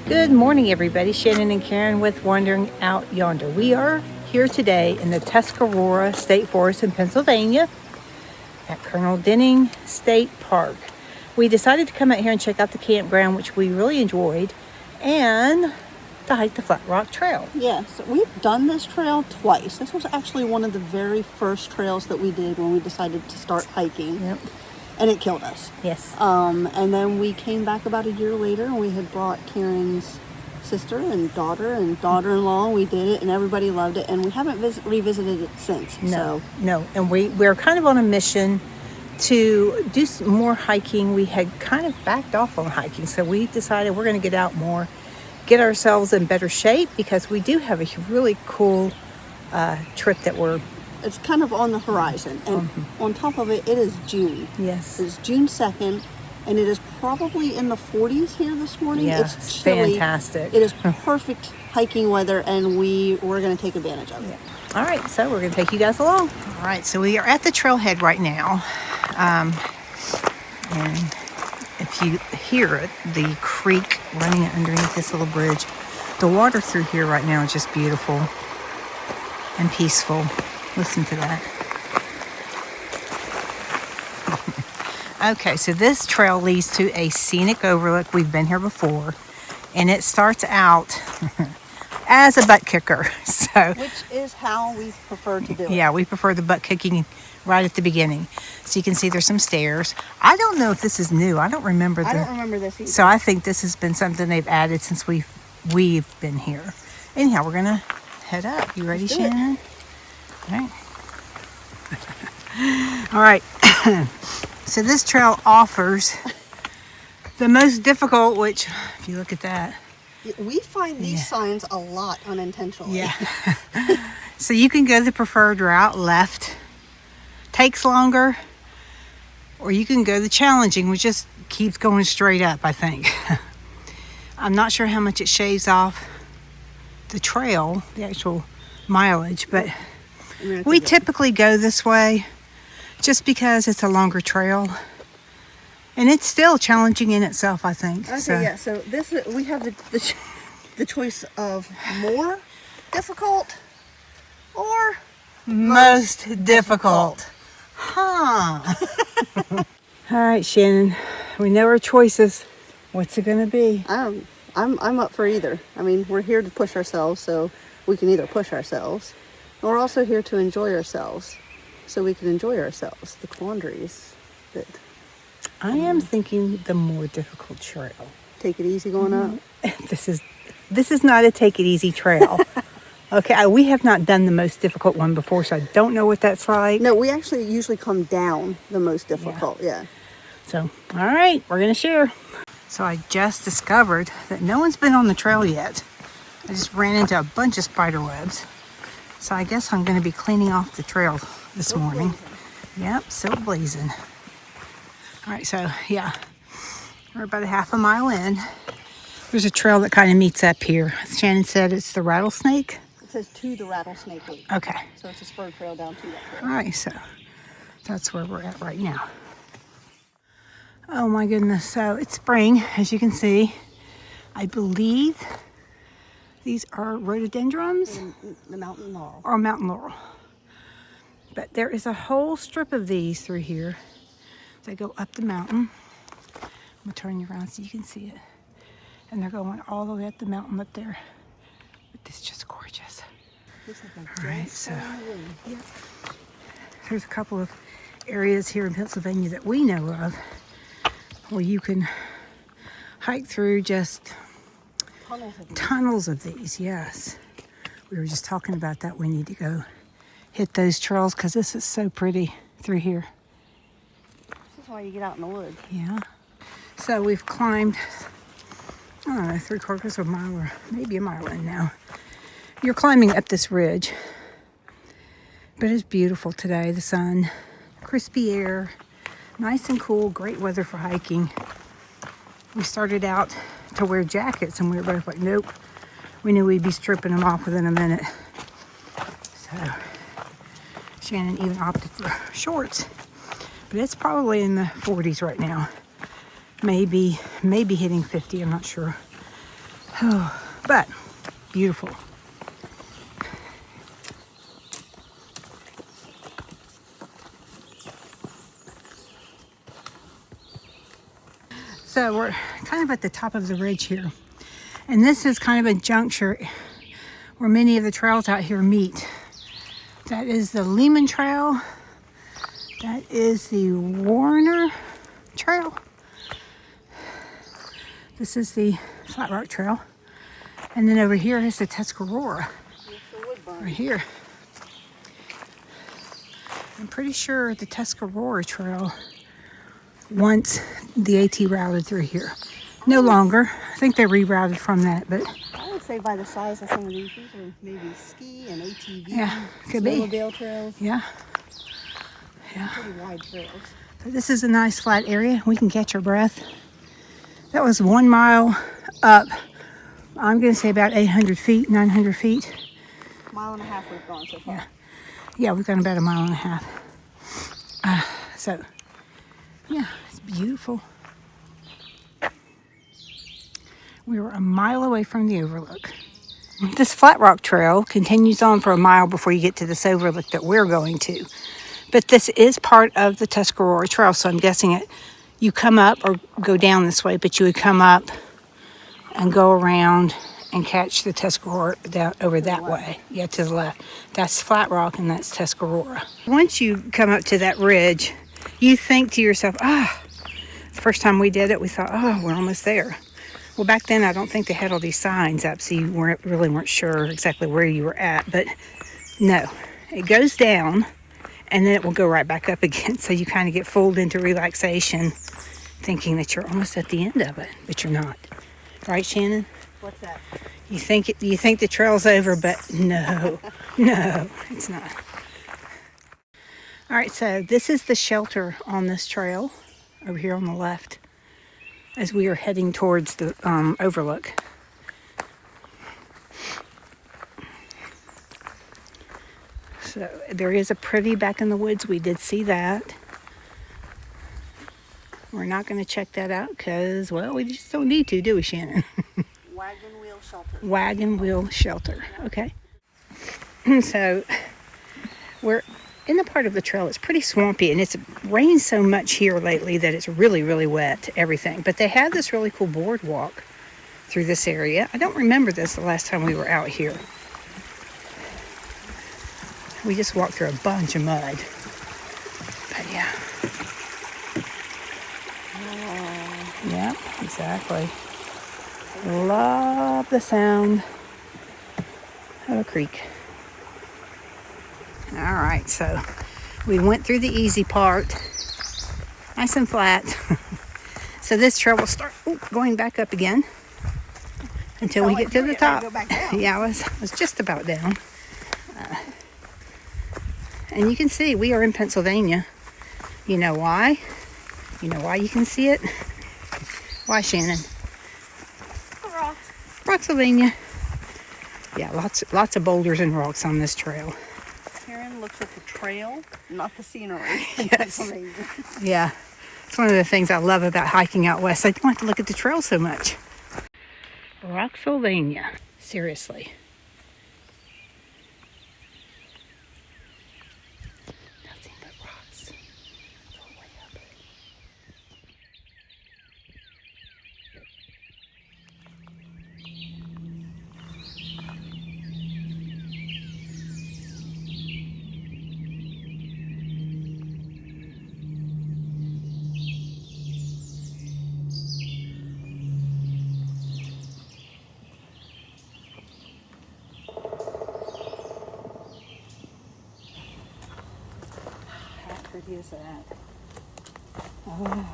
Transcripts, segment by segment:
Good morning, everybody. Shannon and Karen with Wandering Out Yonder. We are here today in the Tuscarora State Forest in Pennsylvania at Colonel Denning State Park. We decided to come out here and check out the campground, which we really enjoyed, and to hike the Flat Rock Trail. Yes, we've done this trail twice. This was actually one of the very first trails that we did when we decided to start hiking. Yep. And it killed us. Yes. And then we came back about a year later and we had brought Karen's sister and daughter-in-law. We did it and everybody loved it. And we haven't revisited it since. No. And we're kind of on a mission to do some more hiking. We had kind of backed off on hiking. So we decided we're going to get out more, get ourselves in better shape, because we do have a really cool trip that it's kind of on the horizon, and on top of it, it is June. Yes. It's June 2nd, and it is probably in the 40s here this morning. Yeah, it's chilly. Fantastic. It is perfect hiking weather, and we're going to take advantage of it. Yeah. All right, so we're going to take you guys along. All right, so we are at the trailhead right now, and if you hear it, the creek running underneath this little bridge, the water through here right now is just beautiful and peaceful. Listen to that. Okay, so this trail leads to a scenic overlook. We've been here before, and it starts out as a butt kicker. Which is how we prefer to do it. Yeah, we prefer the butt kicking right at the beginning. So you can see there's some stairs. I don't know if this is new. I don't remember this either. So I think this has been something they've added since we've been here. Anyhow, we're gonna head up. You ready, Shannon? All right. So this trail offers the most difficult, which, if you look at that, we find these signs a lot unintentionally. Yeah. So you can go the preferred route, left, takes longer, or you can go the challenging, which just keeps going straight up, I think. I'm not sure how much it shaves off the trail, the actual mileage, but we typically go this way just because it's a longer trail, and it's still challenging in itself, I think. Okay, so this we have the choice of more difficult or most difficult. Huh. All right, Shannon, we know our choices. What's it gonna be? I'm up for either. I mean, we're here to push ourselves, so we can either push ourselves. We're also here to enjoy ourselves, so we can enjoy ourselves, the quandaries that... I am thinking the more difficult trail. Take it easy going up? This is not a take it easy trail. Okay, we have not done the most difficult one before, so I don't know what that's like. No, we actually usually come down the most difficult, yeah. So, all right, we're going to share. So I just discovered that no one's been on the trail yet. I just ran into a bunch of spider webs. So I guess I'm going to be cleaning off the trail this morning. Yep, still blazing. All right, so yeah, we're about a half a mile in. There's a trail that kind of meets up here. Shannon said it's the rattlesnake. It says to the rattlesnake loop. Okay. So it's a spur trail down to that trail. All right, so that's where we're at right now. Oh my goodness, so it's spring, as you can see. I believe these are rhododendrons. The mountain laurel. Or mountain laurel. But there is a whole strip of these through here. They go up the mountain. I'm gonna turn you around so you can see it. And they're going all the way up the mountain up there. But it's just gorgeous. All right, so yeah. There's a couple of areas here in Pennsylvania that we know of where you can hike through just tunnels of these, yes. We were just talking about that. We need to go hit those trails because this is so pretty through here. This is why you get out in the woods. Yeah. So we've climbed, I don't know, 3/4 of a mile or maybe a mile in now. You're climbing up this ridge, but it's beautiful today. The sun, crispy air, nice and cool, great weather for hiking. We started out to wear jackets and we were both like, nope. We knew we'd be stripping them off within a minute. So Shannon even opted for shorts, but it's probably in the 40s right now. Maybe hitting 50, I'm not sure. But beautiful. So we're kind of at the top of the ridge here. And this is kind of a juncture where many of the trails out here meet. That is the Lehman Trail. That is the Warner Trail. This is the Flat Rock Trail. And then over here is the Tuscarora. Right here. I'm pretty sure the Tuscarora Trail once the AT routed through here. No longer. I think they rerouted from that, but I would say by the size of some of these are maybe ski and ATV. yeah, could be. Snowmobile trails. Yeah. Yeah. Pretty wide trails. So this is a nice flat area. We can catch our breath. That was 1 mile up. I'm going to say about 800 feet, 900 feet. Mile and a half we've gone so far. Yeah. Yeah, we've gone about 1.5 miles. So, yeah, it's beautiful. We were 1 mile away from the Overlook. This Flat Rock Trail continues on for 1 mile before you get to this Overlook that we're going to. But this is part of the Tuscarora Trail, so I'm guessing you come up or go down this way, but you would come up and go around and catch the Tuscarora down over that way. Yeah, to the left. That's Flat Rock and that's Tuscarora. Once you come up to that ridge, you think to yourself, the first time we did it, we thought, we're almost there. Well, back then, I don't think they had all these signs up, so you really weren't sure exactly where you were at. But no, it goes down, and then it will go right back up again. So you kind of get fooled into relaxation, thinking that you're almost at the end of it, but you're not. Right, Shannon? What's that? You think the trail's over, but no, no, it's not. All right, so this is the shelter on this trail over here on the left as we are heading towards the Overlook. So there is a privy back in the woods. We did see that. We're not going to check that out because, well, we just don't need to, do we, Shannon? Wagon wheel shelter. Wagon wheel shelter. Okay. So we're in the part of the trail, it's pretty swampy, and it's rained so much here lately that it's really, really wet, everything. But they have this really cool boardwalk through this area. I don't remember this the last time we were out here. We just walked through a bunch of mud. But yeah. Yeah, exactly. Love the sound of a creek. All right, so we went through the easy part, nice and flat. So this trail will start going back up again until we get to the top. Go back down. Yeah, I was just about down. And you can see we are in Pennsylvania. You know why? You know why you can see it? Why, Shannon? Rocks. Rocksylvania. Yeah, lots of boulders and rocks on this trail. Karen looks at the trail, not the scenery. Yes. Yeah. It's one of the things I love about hiking out west. I don't have to look at the trail so much. Rocksylvania. Seriously. Nothing but rocks. It's all way up. Pretty is that? Oh,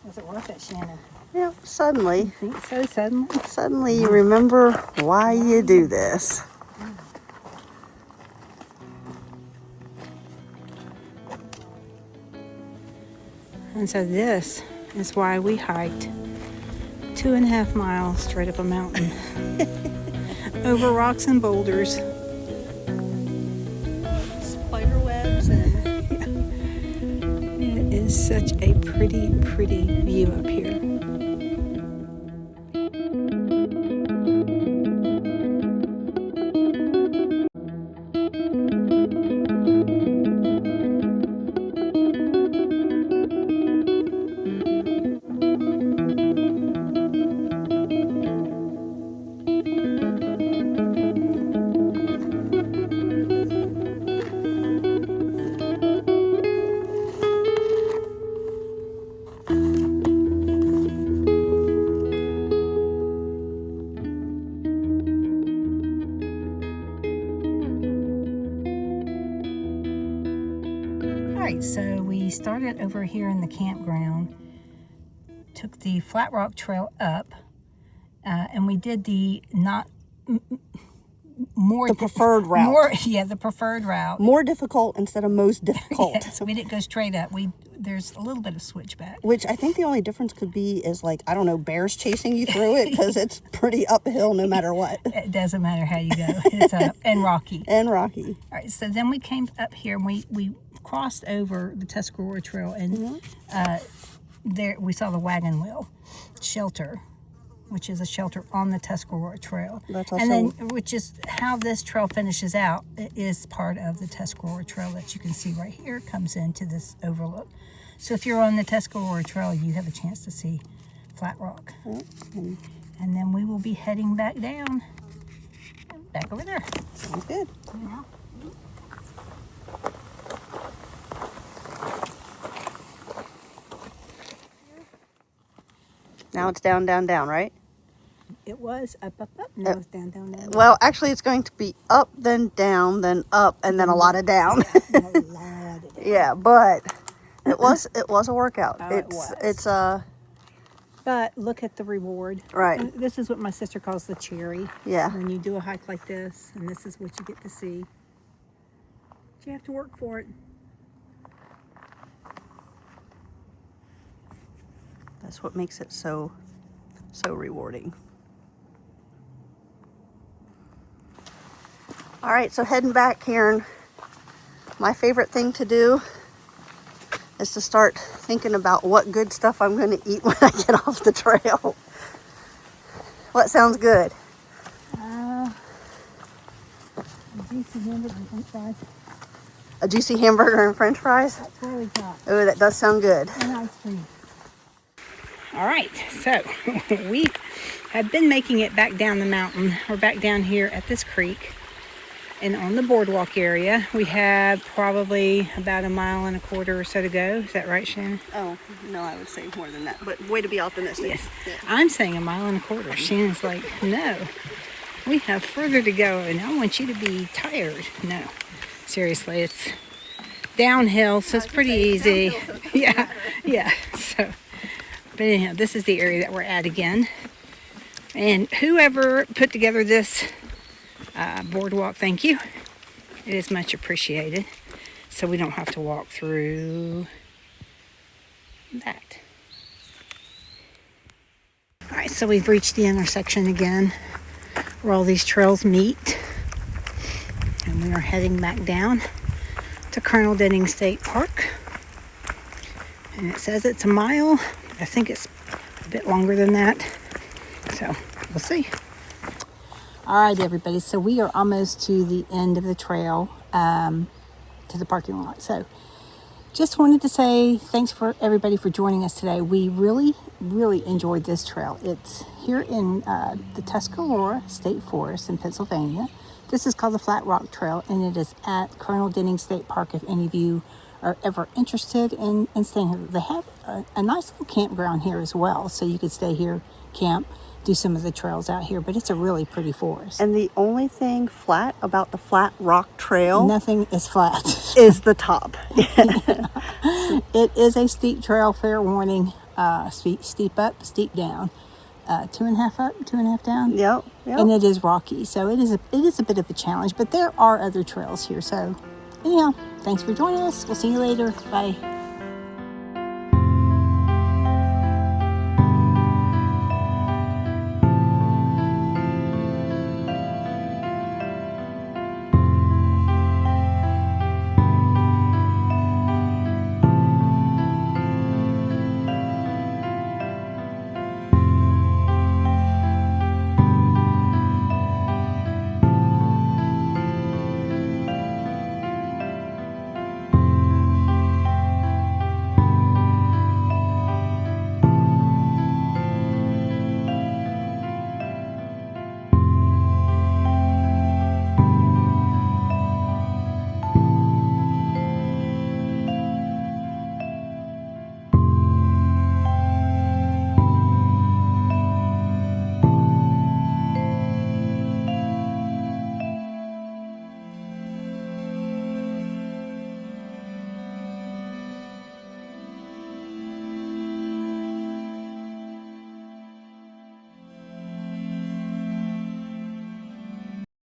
was it worth it, Shannon? Yep, suddenly. You think so, suddenly? Suddenly you remember why you do this. And so this is why we hiked 2.5 miles straight up a mountain. Over rocks and boulders. Spider webs and It is such a pretty, pretty view up here. right, so we started over here in the campground, took the Flat Rock Trail up, and we did the preferred route. The preferred route. More difficult instead of most difficult. Yes, we didn't go straight up. There's a little bit of switchback. Which I think the only difference could be is like, I don't know, bears chasing you through it, because it's pretty uphill no matter what. It doesn't matter how you go. It's up and rocky. And rocky. All right, so then we came up here and we crossed over the Tuscarora Trail, and there we saw the Wagon Wheel Shelter, which is a shelter on the Tuscarora Trail. That's also... And then, which is how this trail finishes out. It is part of the Tuscarora Trail that you can see right here. It comes into this overlook. So if you're on the Tuscarora Trail, you have a chance to see Flat Rock. Mm-hmm. And then we will be heading back down, back over there. Sounds good. Yeah. Now it's down, down, down, right? It was up, up, up. Now it's down, down, down. Well, actually, it's going to be up, then up, and then a lot of down. A lot of down. Yeah, but it was a workout. Oh, it was. It's But look at the reward. Right. And this is what my sister calls the cherry. Yeah. When you do a hike like this, and this is what you get to see. But you have to work for it. That's what makes it so rewarding. All right, so heading back, Karen. My favorite thing to do is to start thinking about what good stuff I'm going to eat when I get off the trail. What sounds good? Juicy hamburger and french fries. A juicy hamburger and french fries? That's what we got. Oh, that does sound good. And ice cream. All right, so we have been making it back down the mountain. We're back down here at this creek. And on the boardwalk area, we have probably about 1.25 miles or so to go. Is that right, Shannon? Oh, no, I would say more than that. But way to be optimistic. Yes. Yeah. I'm saying 1.25 miles. Shannon's like, no, we have further to go, and I want you to be tired. No, seriously, it's downhill, so it's pretty easy. Yeah. So, but anyhow, this is the area that we're at again. And whoever put together this boardwalk, thank you. It is much appreciated. So we don't have to walk through that. All right, so we've reached the intersection again where all these trails meet. And we are heading back down to Colonel Denning State Park. And it says it's 1 mile. I think it's a bit longer than that. So we'll see. All right, everybody. So we are almost to the end of the trail, to the parking lot. So just wanted to say thanks for everybody for joining us today. We really, really enjoyed this trail. It's here in the Tuscarora State Forest in Pennsylvania. This is called the Flat Rock Trail, and it is at Colonel Denning State Park if any of you are ever interested in staying here. They have a nice little campground here as well, so you could stay here, camp, do some of the trails out here, but it's a really pretty forest. And the only thing flat about the Flat Rock Trail... Nothing is flat. ...is the top. It is a steep trail, fair warning. Steep up, steep down. 2.5 up, 2.5 down. Yep. And it is rocky, so it is a bit of a challenge, but there are other trails here. So anyhow, thanks for joining us. We'll see you later. Bye.